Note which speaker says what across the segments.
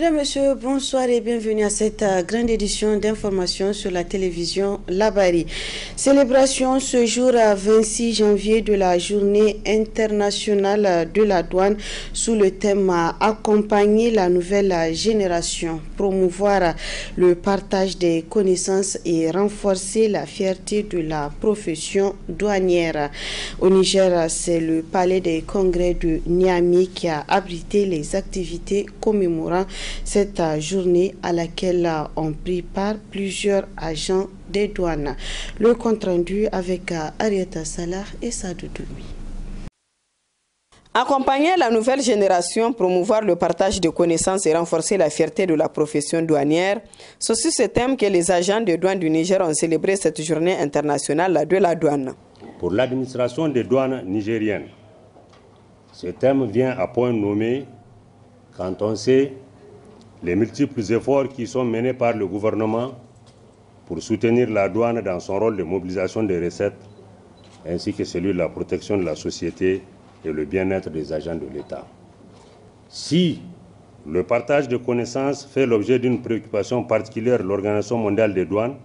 Speaker 1: Mesdames, Messieurs, bonsoir et bienvenue à cette grande édition d'information sur la télévision Labari. Célébration ce jour 26 janvier de la journée internationale de la douane sous le thème accompagner la nouvelle génération, promouvoir le partage des connaissances et renforcer la fierté de la profession douanière. Au Niger, c'est le palais des congrès de Niamey qui a abrité les activités commémorant cette journée à laquelle ont pris part plusieurs agents des douanes. Le compte rendu avec Arieta Salah et Sadou Doumi.
Speaker 2: Accompagner la nouvelle génération, promouvoir le partage de connaissances et renforcer la fierté de la profession douanière, c'est sur ce thème que les agents de douane du Niger ont célébré cette journée internationale de la douane.
Speaker 3: Pour l'administration des douanes nigériennes, ce thème vient à point nommé quand on sait les multiples efforts qui sont menés par le gouvernement pour soutenir la douane dans son rôle de mobilisation des recettes, ainsi que celui de la protection de la société et le bien-être des agents de l'État. Si le partage de connaissances fait l'objet d'une préoccupation particulière de l'Organisation mondiale des douanes,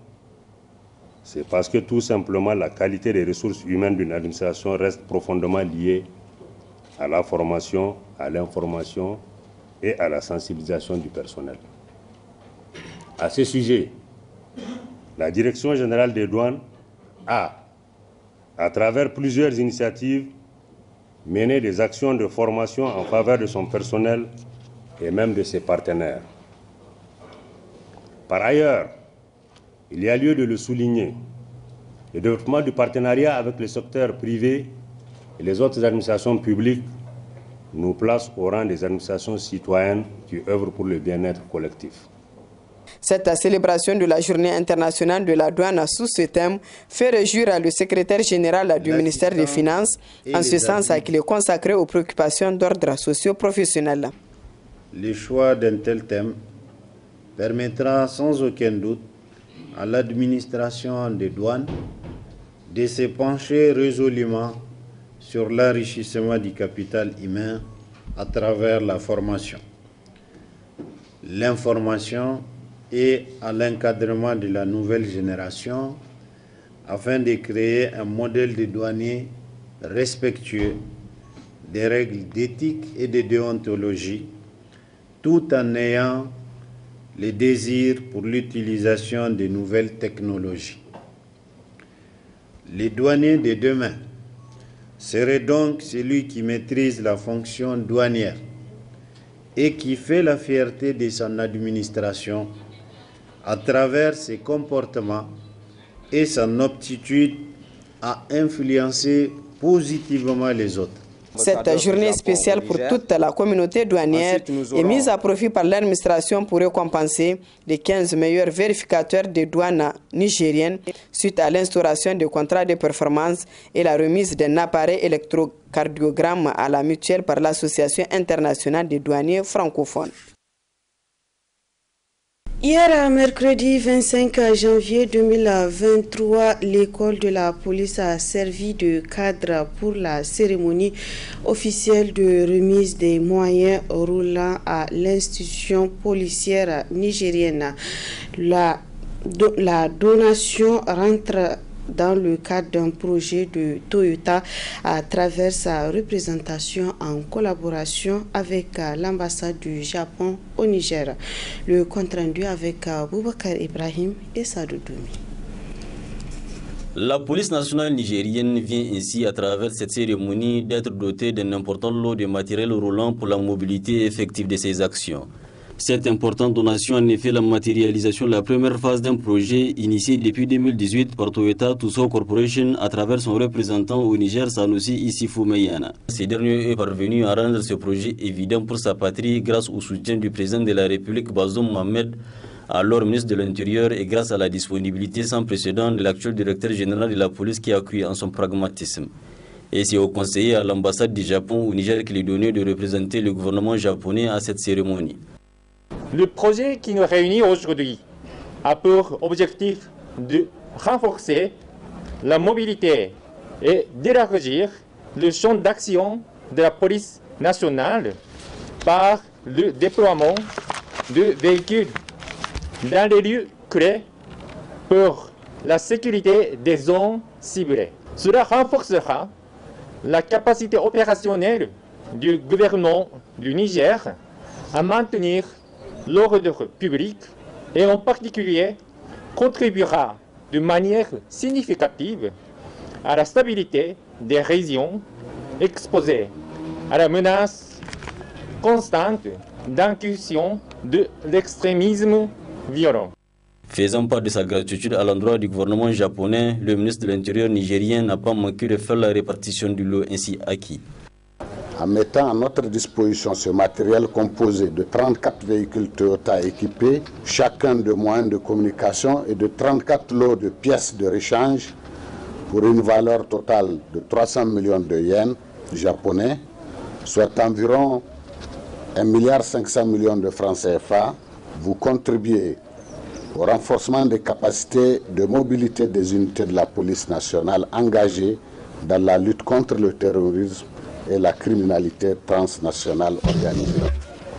Speaker 3: c'est parce que tout simplement la qualité des ressources humaines d'une administration reste profondément liée à la formation, à l'information et à la sensibilisation du personnel. À ce sujet, la Direction générale des douanes a, à travers plusieurs initiatives, mené des actions de formation en faveur de son personnel et même de ses partenaires. Par ailleurs, il y a lieu de le souligner, le développement du partenariat avec le secteur privé et les autres administrations publiques nous place au rang des administrations citoyennes qui œuvrent pour le bien-être collectif.
Speaker 2: Cette célébration de la journée internationale de la douane sous ce thème fait réjouir le secrétaire général du ministère des Finances, en ce sens qu'il est consacré aux préoccupations d'ordre socio-professionnel.
Speaker 4: Le choix d'un tel thème permettra sans aucun doute à l'administration des douanes de se pencher résolument sur l'enrichissement du capital humain à travers la formation, l'information et à l'encadrement de la nouvelle génération afin de créer un modèle de douanier respectueux des règles d'éthique et de déontologie tout en ayant le désir pour l'utilisation de nouvelles technologies. Les douaniers de demain serait donc celui qui maîtrise la fonction douanière et qui fait la fierté de son administration à travers ses comportements et son aptitude à influencer positivement les autres.
Speaker 2: Cette journée spéciale pour toute la communauté douanière est mise à profit par l'administration pour récompenser les 15 meilleurs vérificateurs des douanes nigériennes suite à l'instauration de contrats de performance et la remise d'un appareil électrocardiogramme à la mutuelle par l'Association internationale des douaniers francophones.
Speaker 1: Hier, mercredi 25 janvier 2023, l'école de la police a servi de cadre pour la cérémonie officielle de remise des moyens roulants à l'institution policière nigérienne. La donation rentre dans le cadre d'un projet de Toyota à travers sa représentation en collaboration avec l'ambassade du Japon au Niger. Le compte rendu avec Boubacar Ibrahim et Sadou Doumi.
Speaker 5: La police nationale nigérienne vient ainsi, à travers cette cérémonie, d'être dotée d'un important lot de matériel roulant pour la mobilité effective de ses actions. Cette importante donation en effet la matérialisation de la première phase d'un projet initié depuis 2018 par Toyota Tsusho Corporation à travers son représentant au Niger, Sanusi Issifou Meyana. Ce dernier est parvenu à rendre ce projet évident pour sa patrie grâce au soutien du président de la République Bazoum Mohamed, alors ministre de l'Intérieur, et grâce à la disponibilité sans précédent de l'actuel directeur général de la police qui a cru en son pragmatisme. Et c'est au conseiller à l'ambassade du Japon au Niger qu'il est donné de représenter le gouvernement japonais à cette cérémonie.
Speaker 6: Le projet qui nous réunit aujourd'hui a pour objectif de renforcer la mobilité et d'élargir le champ d'action de la police nationale par le déploiement de véhicules dans les lieux clés pour la sécurité des zones ciblées. Cela renforcera la capacité opérationnelle du gouvernement du Niger à maintenir l'ordre public et en particulier contribuera de manière significative à la stabilité des régions exposées à la menace constante d'incursion de l'extrémisme violent.
Speaker 5: Faisant part de sa gratitude à l'endroit du gouvernement japonais, le ministre de l'Intérieur nigérien n'a pas manqué de faire la répartition du lot ainsi acquis.
Speaker 7: En mettant à notre disposition ce matériel composé de 34 véhicules Toyota équipés, chacun de moyens de communication et de 34 lots de pièces de rechange pour une valeur totale de 300 millions de yens japonais, soit environ 1,5 milliard de francs CFA, vous contribuez au renforcement des capacités de mobilité des unités de la police nationale engagées dans la lutte contre le terrorisme et la criminalité transnationale organisée.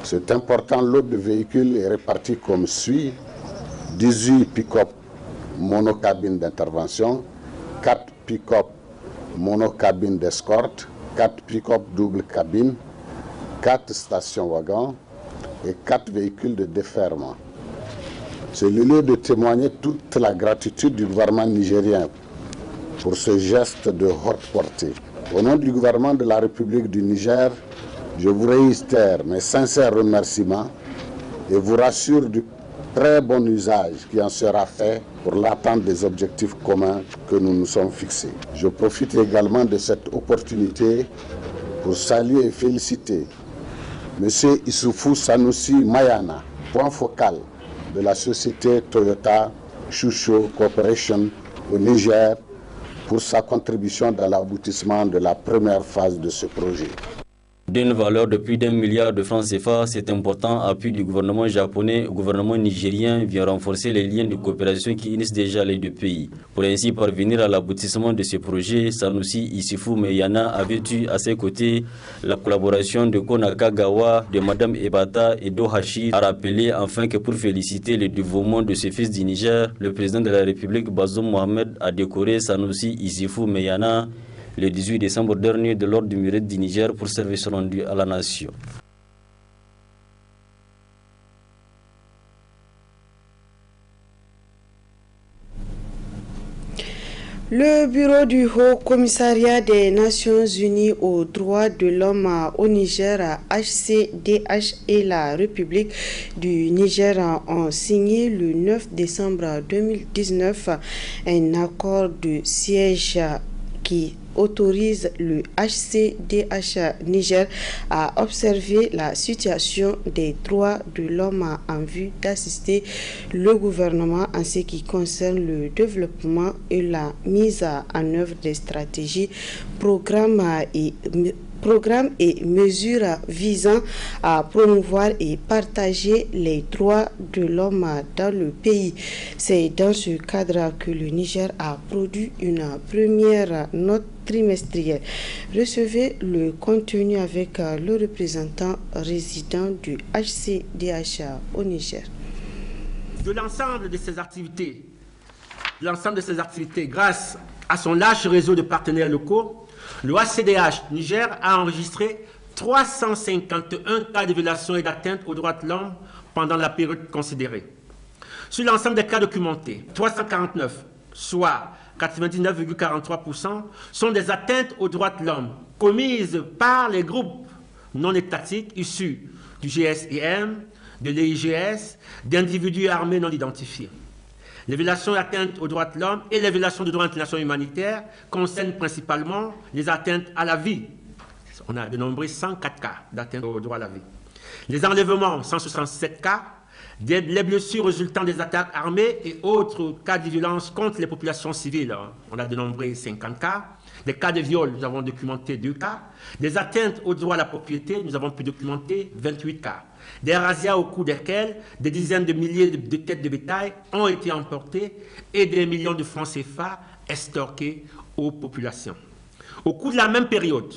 Speaker 7: Cet important lot de véhicules est réparti comme suit: 18 pick-up monocabines d'intervention, 4 pick-up monocabines d'escorte, 4 pick-up double cabine, 4 stations-wagons et 4 véhicules de déferrement. C'est le lieu de témoigner toute la gratitude du gouvernement nigérien pour ce geste de haute portée. Au nom du gouvernement de la République du Niger, je vous réitère mes sincères remerciements et vous rassure du très bon usage qui en sera fait pour l'atteinte des objectifs communs que nous nous sommes fixés. Je profite également de cette opportunité pour saluer et féliciter M. Issoufou Sanoussi Mayana, point focal de la société Toyota Choucho Corporation au Niger, pour sa contribution dans l'aboutissement de la première phase de ce projet.
Speaker 5: D'une valeur de plus d'1 milliard de francs CFA, cet important appui du gouvernement japonais au gouvernement nigérien vient renforcer les liens de coopération qui unissent déjà les deux pays. Pour ainsi parvenir à l'aboutissement de ce projet, Sanoussi Issoufou Mayana avait eu à ses côtés la collaboration de Konakagawa, de Mme Ebata et d'Ohashi, a rappelé enfin que pour féliciter le dévouement de ce fils du Niger, le président de la République Bazoum Mohamed a décoré Sanoussi Issoufou Mayana le 18 décembre dernier de l'ordre du mérite du Niger pour service rendu à la nation.
Speaker 1: Le bureau du Haut Commissariat des Nations Unies aux droits de l'homme au Niger, HCDH, et la République du Niger ont signé le 9 décembre 2019 un accord de siège qui autorise le HCDH Niger à observer la situation des droits de l'homme en vue d'assister le gouvernement en ce qui concerne le développement et la mise en œuvre des stratégies, programmes et mesures visant à promouvoir et partager les droits de l'homme dans le pays. C'est dans ce cadre que le Niger a produit une première note trimestrielle. Recevez le contenu avec le représentant résident du HCDH au Niger.
Speaker 8: De l'ensemble de ces activités, grâce à son large réseau de partenaires locaux, le HCDH Niger a enregistré 351 cas de violation et d'atteinte aux droits de l'homme pendant la période considérée. Sur l'ensemble des cas documentés, 349, soit 99,43%, sont des atteintes aux droits de l'homme commises par les groupes non étatiques issus du GSIM, de l'EIGS, d'individus armés non identifiés. Les violations et atteintes aux droits de l'homme et les violations de droits internationaux humanitaires concernent principalement les atteintes à la vie. On a dénombré 104 cas d'atteinte aux droits à la vie. Les enlèvements, 167 cas. Les blessures résultant des attaques armées et autres cas de violence contre les populations civiles, on a dénombré 50 cas. Des cas de viol, nous avons documenté 2 cas. Des atteintes aux droits à la propriété, nous avons pu documenter 28 cas. Des razzias au cours desquels des dizaines de milliers de têtes de bétail ont été emportées et des millions de francs CFA extorqués aux populations. Au cours de la même période,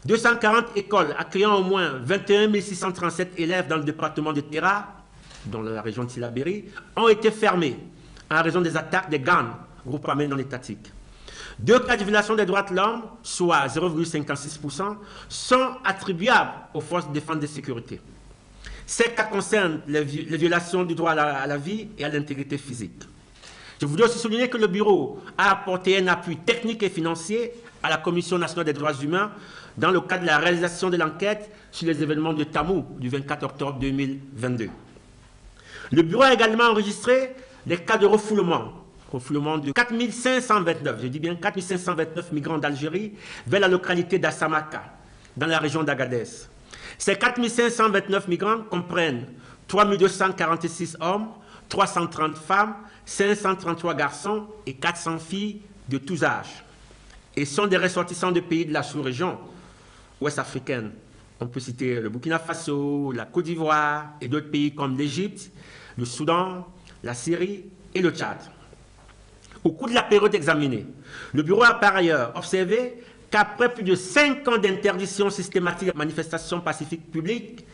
Speaker 8: 240 écoles accueillant au moins 21 637 élèves dans le département de Terra dans la région de Tillabéri, ont été fermés en raison des attaques des gangs, groupes armés non étatiques. 2 cas de violation des droits de l'homme, soit 0,56%, sont attribuables aux forces de défense et de sécurité. Ces cas concernent les violations du droit à la vie et à l'intégrité physique. Je voudrais aussi souligner que le Bureau a apporté un appui technique et financier à la Commission nationale des droits humains dans le cadre de la réalisation de l'enquête sur les événements de Tamou du 24 octobre 2022. Le Bureau a également enregistré des cas de refoulement de 4529, je dis bien 4529 migrants d'Algérie vers la localité d'Assamaka, dans la région d'Agadez. Ces 4529 migrants comprennent 3246 hommes, 330 femmes, 533 garçons et 400 filles de tous âges. Et sont des ressortissants de pays de la sous-région ouest africaine. On peut citer le Burkina Faso, la Côte d'Ivoire et d'autres pays comme l'Égypte, le Soudan, la Syrie et le Tchad. Au cours de la période examinée, le Bureau a par ailleurs observé qu'après plus de 5 ans d'interdiction systématique de manifestations pacifiques publiques,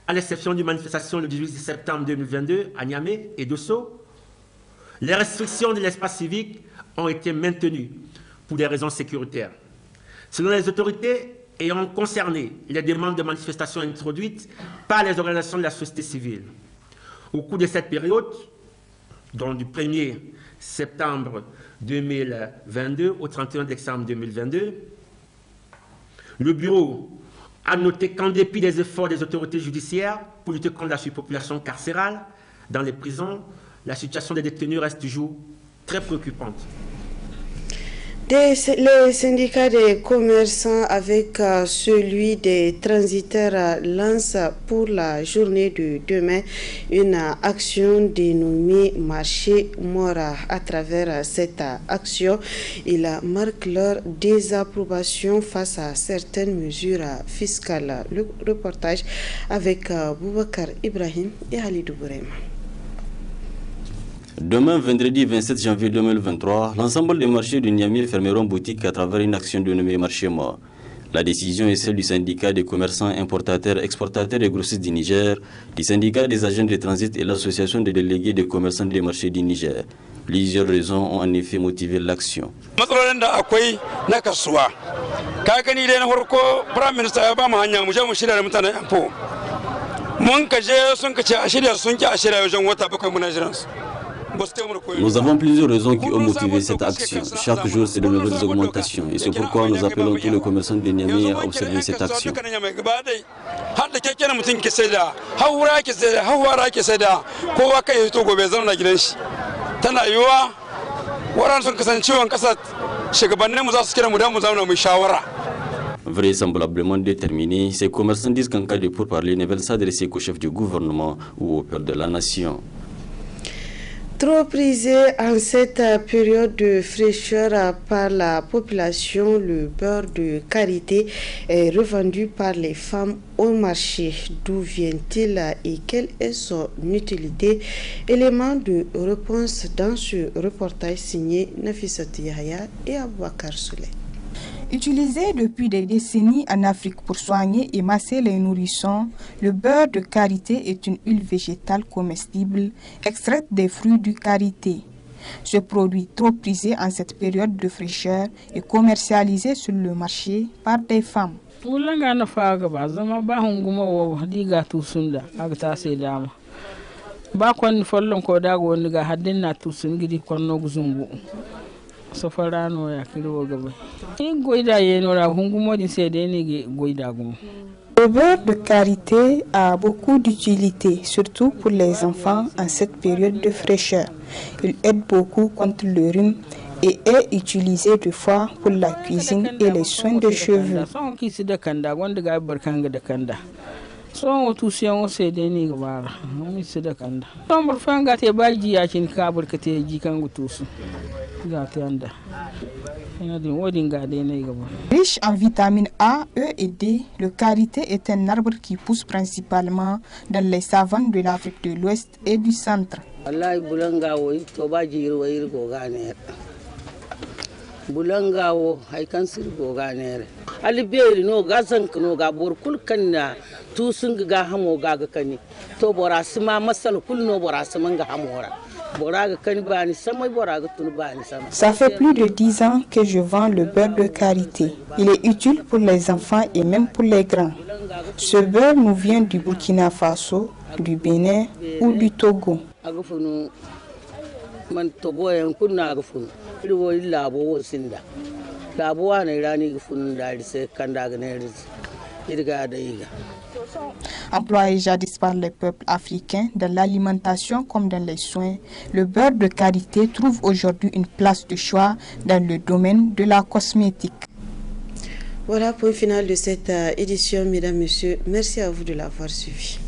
Speaker 8: à l'exception d'une manifestation le 18 septembre 2022 à Niamey et Dosso, les restrictions de l'espace civique ont été maintenues pour des raisons sécuritaires. Selon les autorités ayant concerné les demandes de manifestations introduites par les organisations de la société civile, au cours de cette période, dont du 1er septembre 2022 au 31 décembre 2022, le Bureau a noté qu'en dépit des efforts des autorités judiciaires pour lutter contre la surpopulation carcérale dans les prisons, la situation des détenus reste toujours très préoccupante.
Speaker 1: Les syndicats des commerçants avec celui des transitaires lancent pour la journée de demain une action dénommée Marché Mora. À travers cette action, ils marquent leur désapprobation face à certaines mesures fiscales. Le reportage avec Boubacar Ibrahim et Halidou Bourema.
Speaker 5: Demain, vendredi 27 janvier 2023, l'ensemble des marchés de Niamey fermeront boutique à travers une action dénommée Marché Mort. La décision est celle du syndicat des commerçants importateurs, exportateurs et grossistes du Niger, du syndicat des agents de transit et l'association des délégués des commerçants des marchés du Niger. Plusieurs raisons ont en effet motivé l'action. Nous avons plusieurs raisons qui ont motivé cette action. Chaque jour, c'est de nouvelles augmentations. Et c'est pourquoi nous appelons tous les commerçants de Niamey à observer cette action. Vraisemblablement déterminés, ces commerçants disent qu'en cas de pourparlers, ne veulent s'adresser qu'au chef du gouvernement ou au père de la nation.
Speaker 1: Trop prisé en cette période de fraîcheur par la population, le beurre de karité est revendu par les femmes au marché. D'où vient-il et quelle est son utilité? Élément de réponse dans ce reportage signé Nafissatou Yahya et Abouakar Souley.
Speaker 9: Utilisé depuis des décennies en Afrique pour soigner et masser les nourrissons, le beurre de karité est une huile végétale comestible extraite des fruits du karité. Ce produit trop prisé en cette période de fraîcheur est commercialisé sur le marché par des femmes. Le beurre de karité a beaucoup d'utilité, surtout pour les enfants en cette période de fraîcheur. Il aide beaucoup contre le rhume et est utilisé deux fois pour la cuisine et les soins de cheveux. Riche en vitamines A, E et D, le karité est un arbre qui pousse principalement dans les savanes de l'Afrique de l'Ouest et du centre.
Speaker 10: aliberi no gazan no ga bor kul kanna tu sun ga hamo ga kani to bora sima masal kul no bora sama ga hamora.
Speaker 9: Ça fait plus de 10 ans que je vends le beurre de karité. Il est utile pour les enfants et même pour les grands. Ce beurre nous vient du Burkina Faso, du Bénin ou du Togo. Employé jadis par les peuples africains dans l'alimentation comme dans les soins, le beurre de karité trouve aujourd'hui une place de choix dans le domaine de la cosmétique.
Speaker 1: Voilà, point final de cette édition, mesdames, messieurs. Merci à vous de l'avoir suivi.